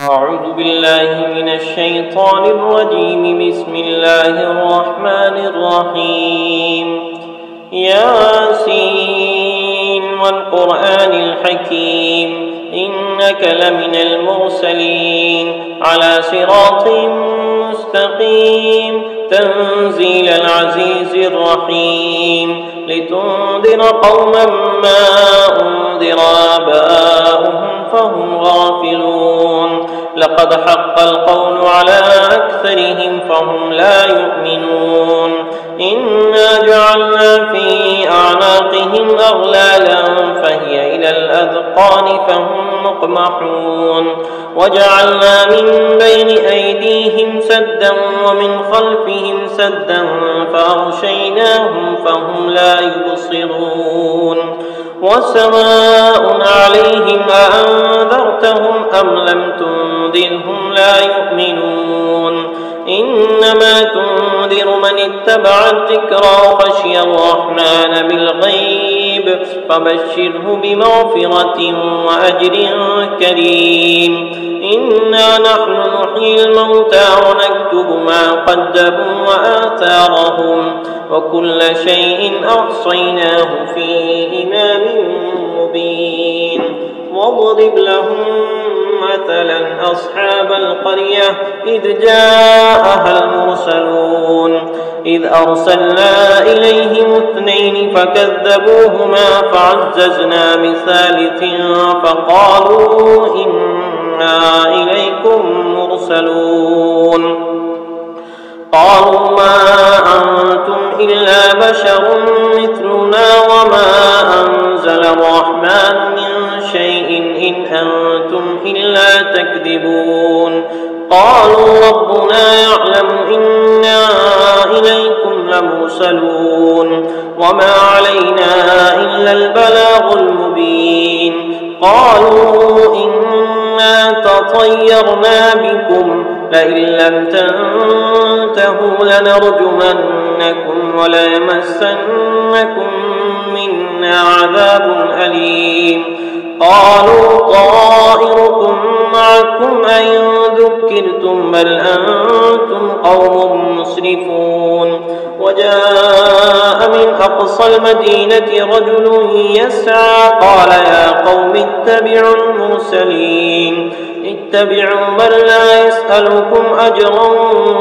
أعوذ بالله من الشيطان الرجيم. بسم الله الرحمن الرحيم. ياسين والقرآن الحكيم إنك لمن المرسلين على صراط مستقيم تنزيل العزيز الرحيم لتنذر قوما ما أنذر آباؤهم فهم غافلون لقد حق القول على أكثرهم فهم لا يؤمنون إنا جعلنا في أعناقهم أغلالا فهي إلى الأذقان فهم مقمحون وجعلنا من بين أيديهم سدا ومن خلفهم سدا فأغشيناهم فهم لا يبصرون وسواء عليهم أأنذرتهم أم لم تنذرهم لا يؤمنون إنما تنذر من اتبع الذكر وخشي الرحمن بالغيب فبشره بمغفرة وأجر كريم إنا نحن نحيي الموتى ونكتب ما قدموا وآثارهم وكل شيء أحصيناه في إمام مبين واضرب لهم مثلا أصحاب القرية إذ جاءها المرسلون إذ أرسلنا إليهم اثنين فكذبوهما فعززنا بثالث فقالوا إنا إليكم مرسلون قالوا ما أنتم إلا بشر مثلنا وما أنزل الرحمن من شيء إن أنتم إلا تكذبون قالوا ربنا يعلم إنا إليكم لمرسلون وما علينا إلا البلاغ المبين قالوا إنا تطيرنا بكم لئن لم تنتهوا لنرجمنكم وليمسنكم منا عذاب أليم قالوا طائركم معكم أئن ذكرتم بل أنتم قوم مسرفون وجاء من أقصى المدينة رجل يسعى قال يا قوم اتبعوا المرسلين اتبعوا من لا يسألكم أجرا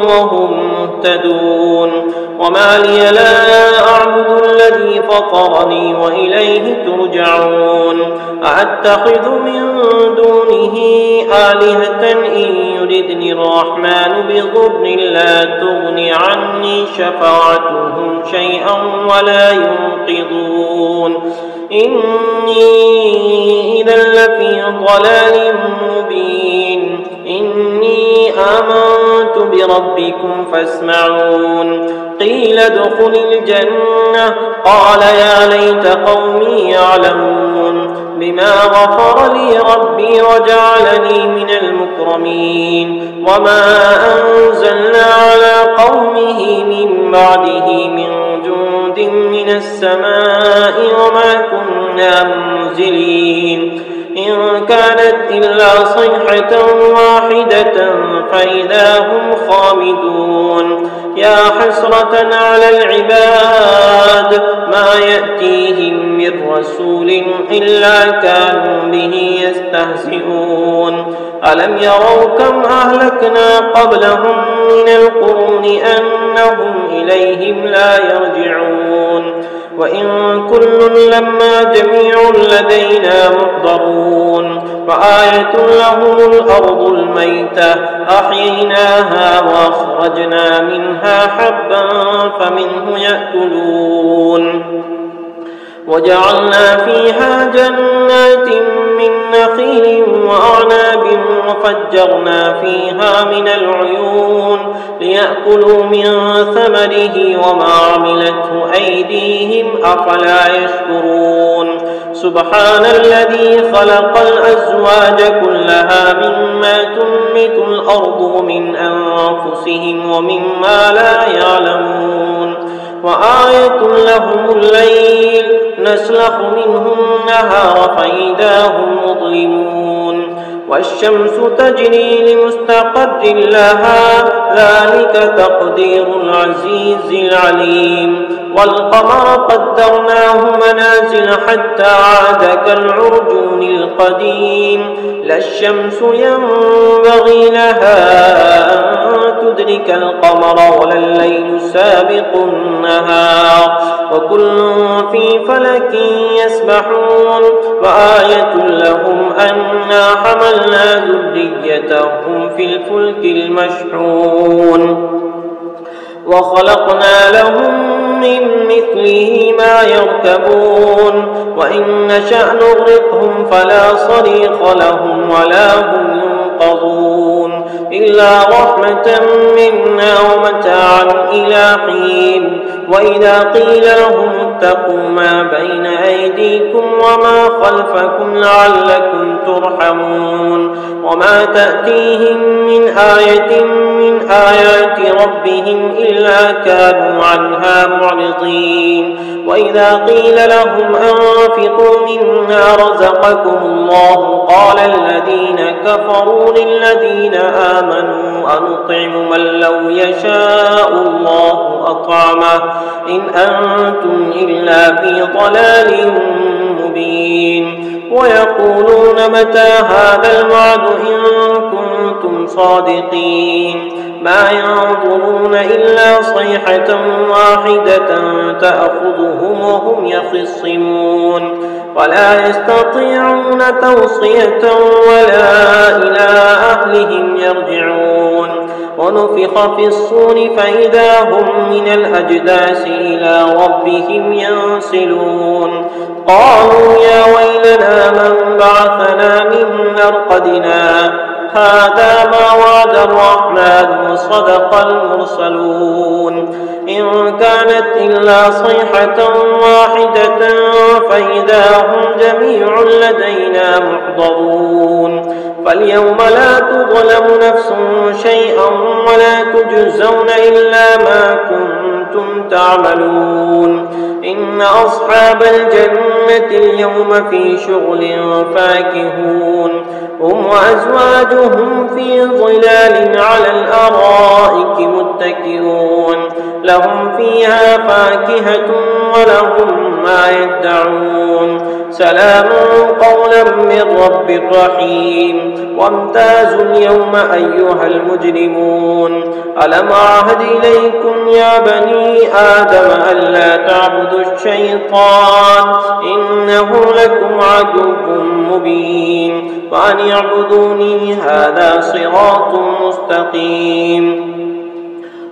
وهم مهتدون وما لي لا أعبد الذي فطرني وإليه ترجعون أأتخذ من دونه آلهة إن يردني الرحمن بضر لا تغني عني شفاعتهم شيئا ولا ينقذون إني إذا لفي ضلال مبين إني آمنت بربكم فاسمعون قيل ادخل الجنة قال يا ليت قومي يعلمون بما غفر لي ربي وجعلني من المكرمين وما أنزلنا على قومه من بعده من جند من السماء وما كنا منزلين إن كانت إلا صيحة واحدة فإذا هم خامدون يا حسرة على العباد ما يأتيهم من رسول إلا كانوا به يستهزئون ألم يروا كم أهلكنا قبلهم من القرون أنهم إليهم لا يرجعون وإن كل لما جميع لدينا محضرون وآية لهم الأرض الميتة أحييناها وأخرجنا منها حبا فمنه يأكلون وجعلنا فيها جنات من نخيل وأعناب وفجرنا فيها من العيون ليأكلوا من ثمره وما عملته أيديهم أفلا يشكرون سبحان الذي خلق الأزواج كلها مما تنبت الأرض ومن أنفسهم ومما لا يعلمون وآية لهم الليل نسلخ منه النهار فإذا هم مظلمون والشمس تجري لمستقر لها ذلك تقدير العزيز العليم والقمر قدرناه منازل حتى عاد كالعرجون القديم لا الشمس ينبغي لها أن تدرك القمر ولا الليل سابق النهار وكل في فلك يسبحون وآية لهم أنا حملنا ذريتهم في الفلك المشحون وخلقنا لهم من مثله ما يركبون وإن نشأ نغرقهم فلا صريخ لهم ولا هم ينقذون إلا رحمة منا ومتاعا إلى حين وإذا قيل لهم اتقوا ما بين أيديكم وما خلفكم لعلكم ترحمون وما تأتيهم من آية من آيات ربهم إلا كانوا عنها معرضين وإذا قيل لهم أنفقوا مما رزقكم الله قال الذين كفروا للذين آمنوا أنطعم من لو يشاء الله أطعمه إن أنتم إلا في ضلال مبين ويقولون متى هذا الوعد إن كنتم صادقين ما ينظرون إلا صيحة واحدة تأخذهم وهم يخصمون ولا يستطيعون توصية ولا إلى أهلهم يرجعون ونفخ في الصور فإذا هم من الأجداث إلى ربهم ينسلون قالوا يا ويلنا من بعثنا من مرقدنا هذا ما وعد الرحمن وصدق المرسلون إن كانت إلا صيحة واحدة فإذا هم جميع لدينا محضرون فاليوم لا تظلم نفس شيئا ولا تجزون إلا ما كنتم تعملون إن أصحاب الجنة اليوم في شغل فاكهون هم وأزواجهم في ظلال على الأرائك متكئون لهم فيها فاكهة ولهم ما يدعون سلام قولا من رب رحيم وامتازوا اليوم أيها المجرمون ألم أعهد إليكم يا بني آدم ألا تعبدوا الشيطان إنه لكم عدو مبين وأن اعبدوني هذا صراط مستقيم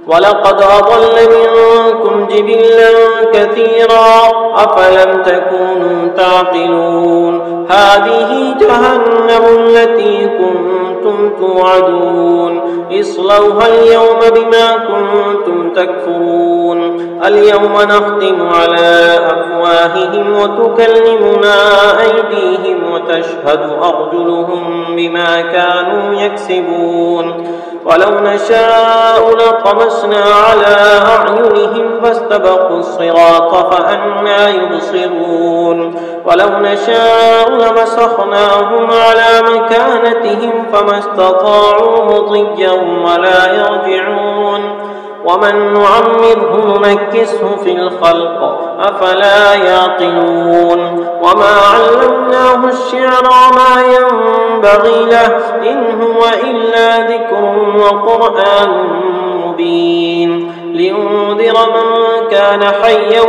ولقد أضل منكم جبلا كثيرا أفلم تكونوا تعقلون هذه جهنم التي كنتم توعدون اصلوها اليوم بما كنتم تكفرون اليوم نختم على أفواههم وتكلمنا أيديهم وتشهد أرجلهم بما كانوا يكسبون ولو نشاء لطمسنا على أعينهم فاستبقوا الصراط فأنى يبصرون ولو نشاء لمسخناهم على مكانتهم فما استطاعوا مضيا ولا يرجعون ومن نعمره نمكسه في الخلق أفلا يعقلون وما علمناه الشعر وما ينبغي له إن هو إلا ذكر وقرآن مبين لينذر من كان حيا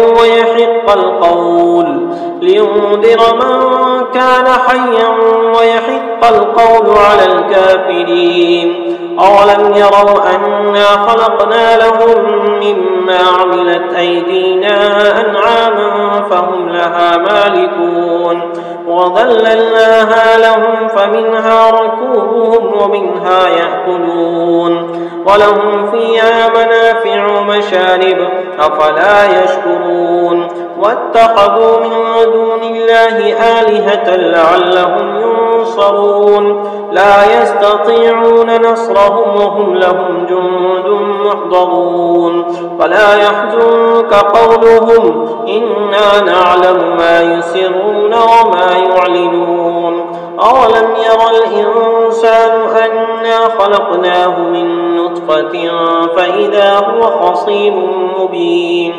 ويحق القول على الكافرين أولم يروا أنا خلقنا لهم مما عملت أيدينا أنعاما فهم لها مالكون وظللناها لهم فمنها ركوبهم ومنها يأكلون ولهم فيها منافع ومشارب أفلا يشكرون واتخذوا من دون الله آلهة لعلهم ينصرون لا يستطيعون نصرهم وهم لهم جند محضرون فلا يحزنك قولهم إنا نعلم ما يسرون وما يعلنون أولم ير الإنسان أنا خلقناه من نطفة فإذا هو خصيم مبين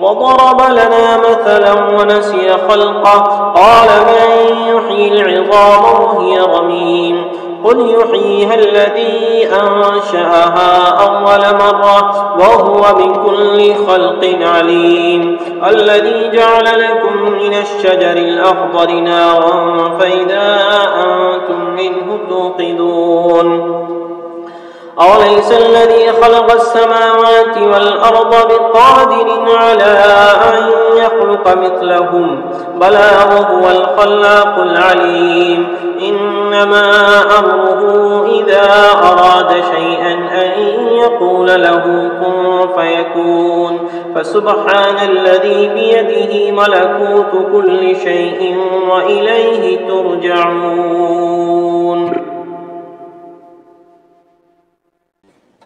وضرب لنا مثلا ونسي خلقه قال من يحيي العظام وهي رميم قل يحييها الذي أنشأها أول مرة وهو بكل خلق عليم الذي جعل لكم من الشجر الأخضر نارا فإذا أنتم منه توقدون أوليس الذي خلق السماوات والأرض بقادر على أن يخلق مثلهم بلى وهو الخلاق العليم إنما أمره إذا أراد شيئا أن يقول له كن فيكون فسبحان الذي بيده ملكوت كل شيء وإليه ترجعون.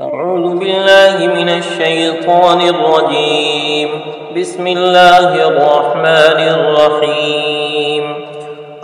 أعوذ بالله من الشيطان الرجيم. بسم الله الرحمن الرحيم.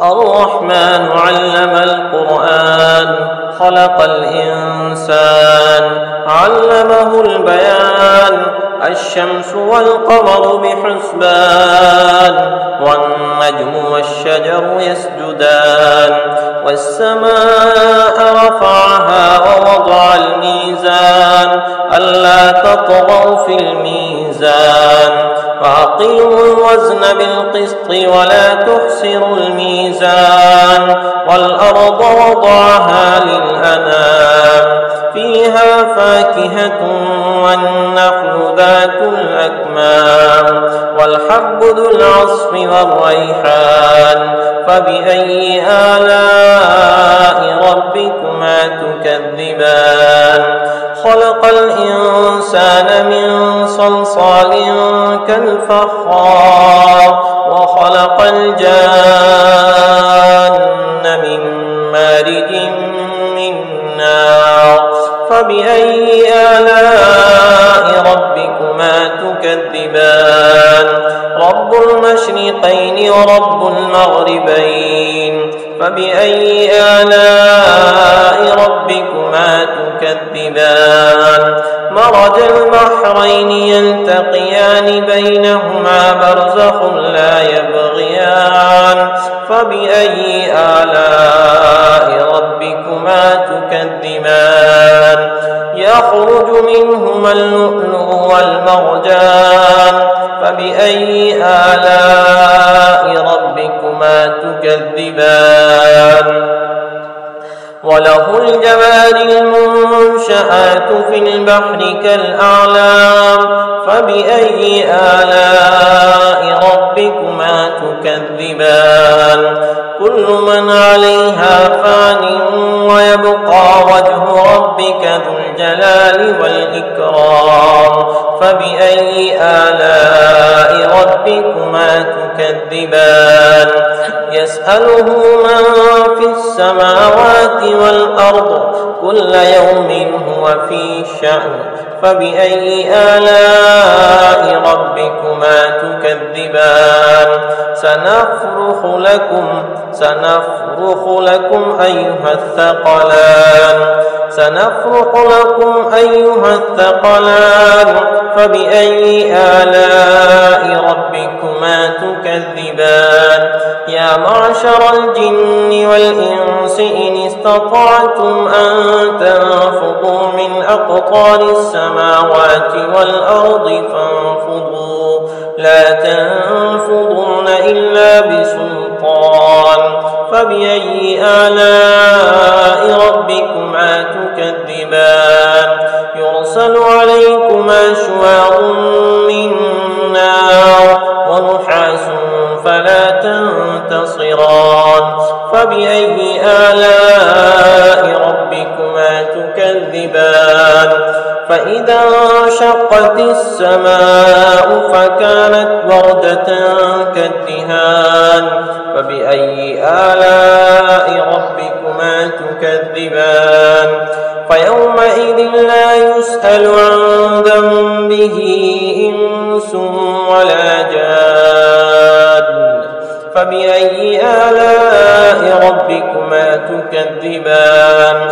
الرحمن علم القرآن خلق الإنسان علمه البيان الشمس والقمر بحسبان والنجم والشجر يسجدان والسماء رفعها ووضع الميزان ألا تطغوا في الميزان وأقيموا الوزن بالقسط ولا تخسروا الميزان والأرض وضعها للأنام فيها فاكهة والنخل ذات الأكمام والحب ذو العصف والريحان فبأي آلاء ربكما تكذبان خلق الإنسان من صلصال كالفخار وخلق الجان من مارج من نار فبأي آلاء ربكما تكذبان رب المشرقين ورب المغربين فبأي آلاء ربكما تكذبان مرج البحرين يلتقيان بينهما برزخ لا يبغيان فبأي آلاء ربكما تكذبان يخرج منهما اللؤلؤ والمرجان فبأي آلاء ربكما تكذبان وله الجوار المنشآت في البحر كالأعلام فبأي آلاء ربكما تكذبان كل من عليها فان ويبقى وجه ربك ذو الجلال والإكرام فبأي آلاء ربكما تكذبان يسأله من في السماوات والأرض كل يوم هو في شأن فبأي آلاء ربكما تكذبان سنفرغ لكم أيها الثقلان فبأي آلاء ربكما تكذبان يا معشر الجن والإنس إن استطعتم أن تنفضوا من أقطار السماوات والأرض فانفضوا لا تنفضون إلا بسلطان فبأي آلاء ربكما تكذبان يرسل عليكما شواظ من نار ونحاس فلا تنتصران فبأي آلاء ربكما تكذبان فإذا انشقت السماء فكانت وردة كالدهان فبأي آلاء ربكما تكذبان فيومئذ لا يسأل عن ذنبه إنس ولا جان فبأي آلاء ربكما ربكما تكذبان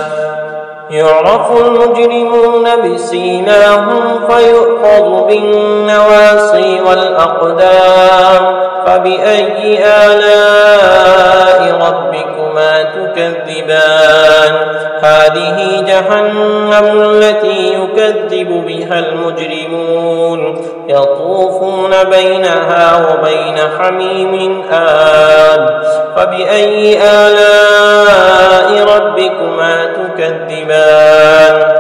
يعرف المجرمون بسيماهم فيؤخذ بالنواصي والأقدام فبأي آلاء ربكما تكذبان هذه جهنم التي يكذب بها المجرمون يطوفون بينها وبين حميم آن فبأي آلاء ربكما تكذبان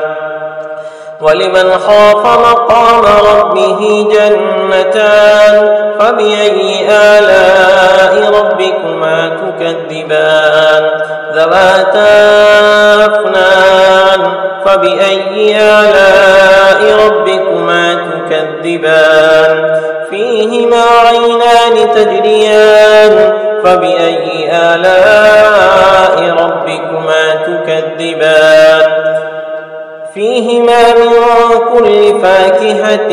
ولمن خاف مقام ربه جنتان فبأي آلاء ربكما تكذبان ذواتا أفنان فبأي آلاء ربكما تكذبان فيهما عينان تجريان فبأي آلاء ربكما تكذبان فيهما من كل فاكهة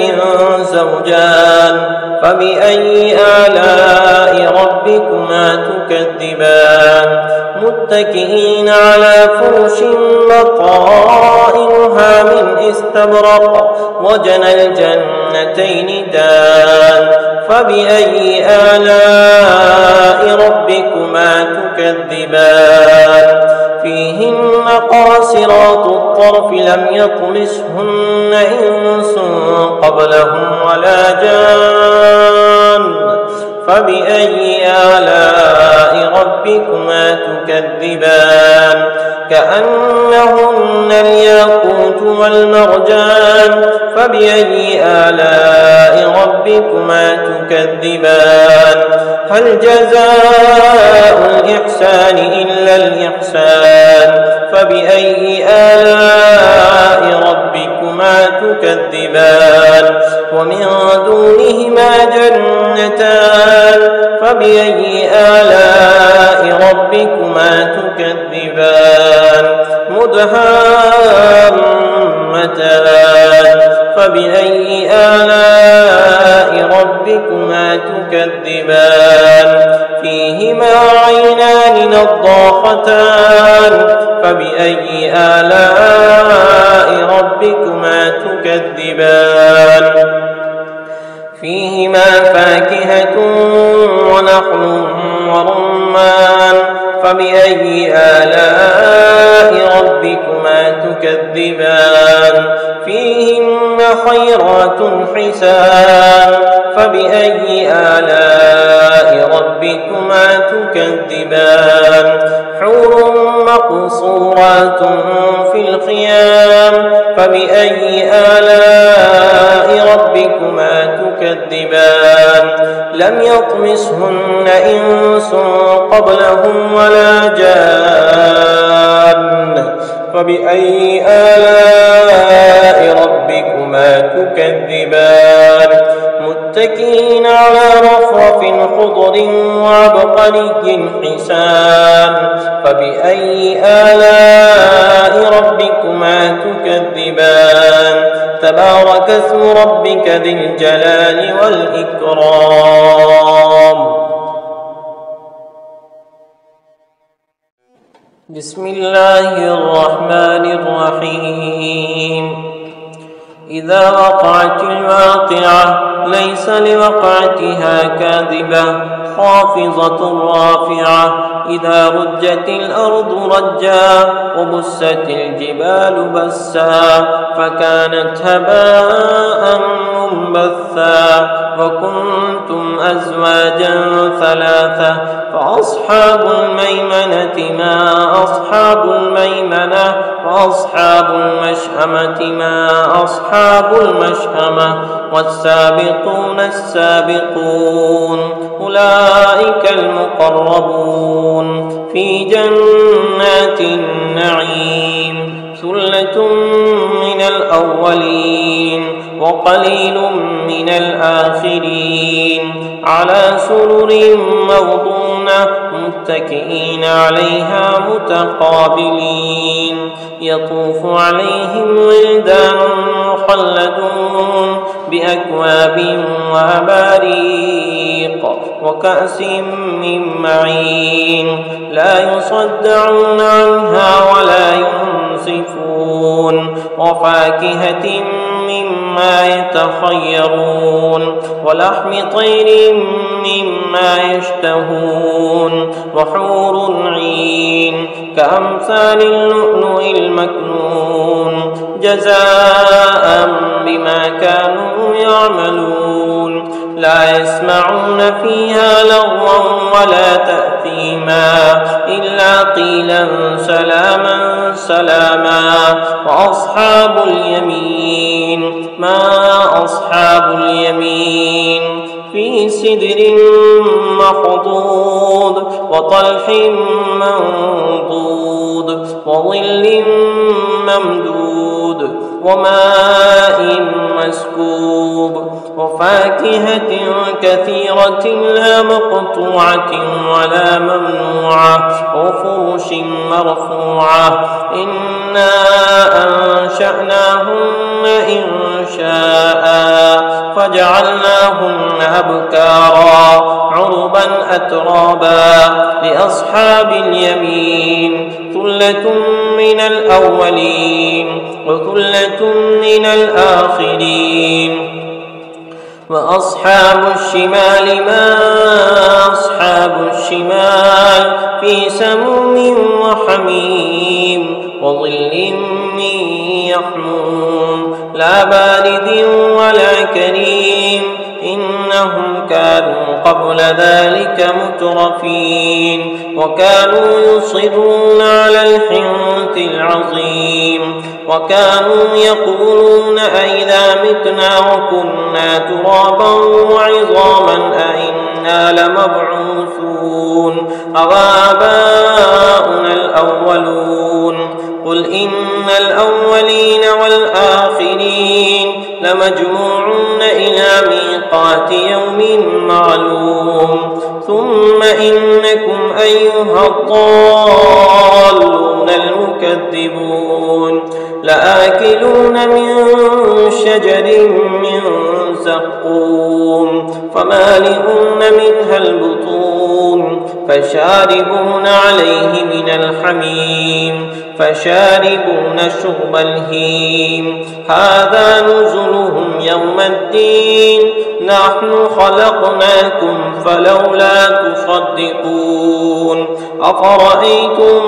زوجان فبأي آلاء ربكما تكذبان متكئين على فرش بطائنها من استبرق وجنى الجنتين دان فبأي آلاء ربكما تكذبان فيهن قاصرات الطرف لم يطمسهن إنس قبلهم ولا جان فبأي آلاء ربكما تكذبان كأنهن الياقوت والمرجان فبأي آلاء ربكما تكذبان هل جزاء الإحسان إلا الإحسان فبأي آلاء ربكما تكذبان ومن دونهما جنتان فبأي آلاء ربكما تكذبان مدهامتان فبأي آلاء ربكما تكذبان فيهما عينان نضاختان فبأي آلاء ربكما تكذبان فيهما فاكهة ونخل ورمان فبأي آلاء ربكما تكذبان فيهن خيرات حسان فبأي آلاء ربكما تكذبان حور مقصورات في الخيام فبأي آلاء ربكما تكذبان لم يطمسهن إنس قبلهم ولا جان فبأي آلاء ربكما تكذبان متكئين على رفرف خضر وعبقري حسان فبأي آلاء ربكما تكذبان تبارك اسم ربك ذي الجلال والإكرام بسم الله الرحمن الرحيم إذا وقعت الواقعة ليس لوقعتها كاذبة خافضة رافعة إذا رجت الأرض رجا وبست الجبال بسا فكانت هباء منبثا وكنتم أزواجا ثلاثة فأصحاب الميمنة ما أصحاب الميمنة وأصحاب المشأمة ما أصحاب المشأمة والسابقون السابقون أولئك المقربون في جنات النعيم ثلة من الأولين وقليل من الآخرين على سرر موضونة متكئين عليها متقابلين يطوف عليهم ولدان مخلدون بأكواب وأباريق وكأس من معين لا يصدعون عنها ولا ينصفون وفاكهة مما يتخيرون ولحم طير مما يشتهون وحور عين كأمثال اللؤلؤ المكنون جزاء بما كانوا يعملون لا يسمعون فيها لغوا ولا تأثيما إلا قيلا سلاما سلاما وأصحاب اليمين ما أصحاب اليمين في سدر مخضود وطلح منضود وظل ممدود وماء مسكوب وفاكهة كثيرة لا مقطوعة ولا ممنوعة وفرش مرفوعة إنا أنشأناهن إنشاء فجعلناهن أبكارا عربا أترابا لأصحاب اليمين ثلة من الأولين وثلة من الآخرين وأصحاب الشمال ما أصحاب الشمال في سموم وحميم وظل من يحموم لا بارد ولا كريم إنهم كانوا قبل ذلك مترفين وكانوا يصرون على الحنث العظيم وكانوا يقولون أئذا متنا وكنا ترابا وعظاما أئنا لمبعوثون أوآباؤنا الأولون قل إن الأولين والآخرين لمجموعون إلى ميقات يوم معلوم ثم إنكم أيها الضالون المكذبون لآكلون من شجر من زقوم فمالئون منها البطون فشاربون عليه من الحميم فشاربون شرب الهيم هذا نزلهم يوم الدين نحن خلقناكم فلولا تصدقون أفرأيتم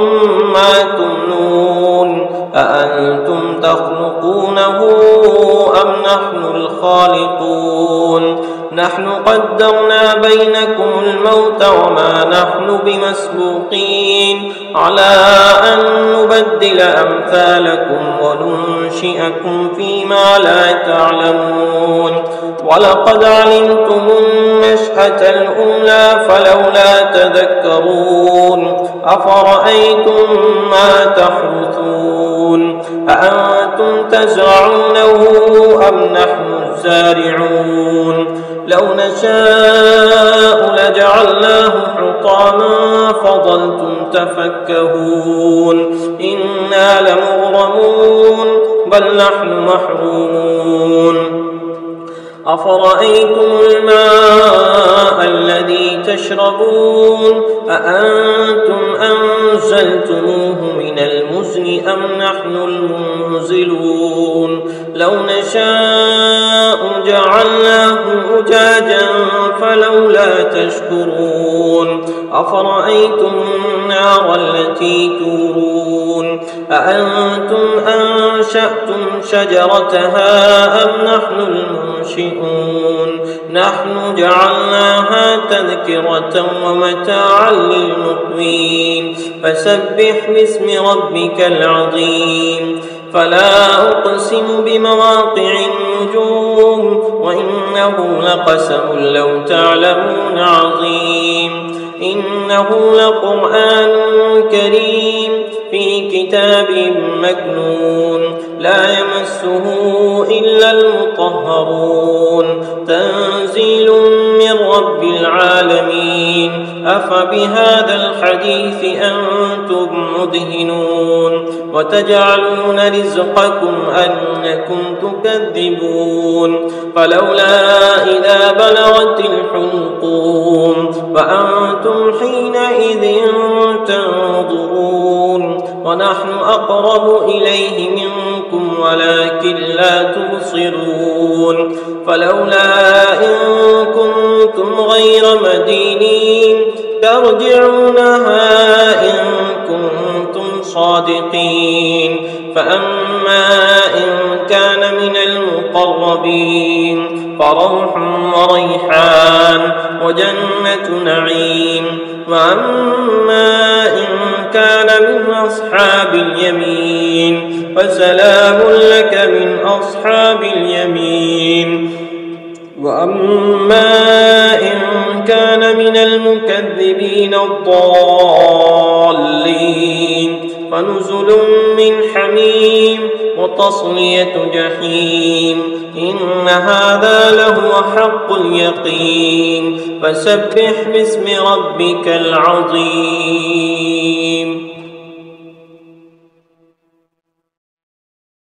ما تمنون أأنتم تخلقونه أم نحن الخالقون نحن قدرنا بينكم الموت وما نحن بمسبوقين على أن نبدل أمثالكم وننشئكم فيما لا تعلمون ولقد علمتم النشأة الأولى فلولا تذكرون أفرأيتم ما تحرثون أأنتم تزرعونه أم نحن الزارعون لو نشاء لجعلناه حطاما فظلتم تفكهون إنا لمغرمون بل نحن محرومون أفرأيتم الماء الذي تشربون أأنتم أنزلتموه من المزن أم نحن المنزلون لو نشاء جعلناه أجاجا فلولا تشكرون أفرأيتم النار التي تورون أأنتم أنشأتم شجرتها أم نحن المنشئون نحن جعلناها تذكرة ومتاعا للمقوين فسبح باسم ربك العظيم فلا أقسم بمواقع النجوم وإنه لقسم لو تعلمون عظيم إنه لقرآن كريم في كتاب مكنون لا يمسه إلا المطهرون تنزيل من رب العالمين أفبهذا الحديث أنتم مدهنون وتجعلون رزقكم أنكم تكذبون فلولا إذا بلغت الحلقوم وأنتم حينئذ تنظرون ونحن أقرب إليه منكم ولكن لا تبصرون فلولا إن كنتم غير مدينين ترجعونها إن كنتم صادقين فأما إن كان من المقربين فروح وريحان وجنة نعيم وأما إن كان من أصحاب اليمين فسلام لك من أصحاب اليمين وأما إن كان من المكذبين الضالين فنزل من حميم وتصلية جحيم إن هذا لهو حق اليقين فسبح باسم ربك العظيم.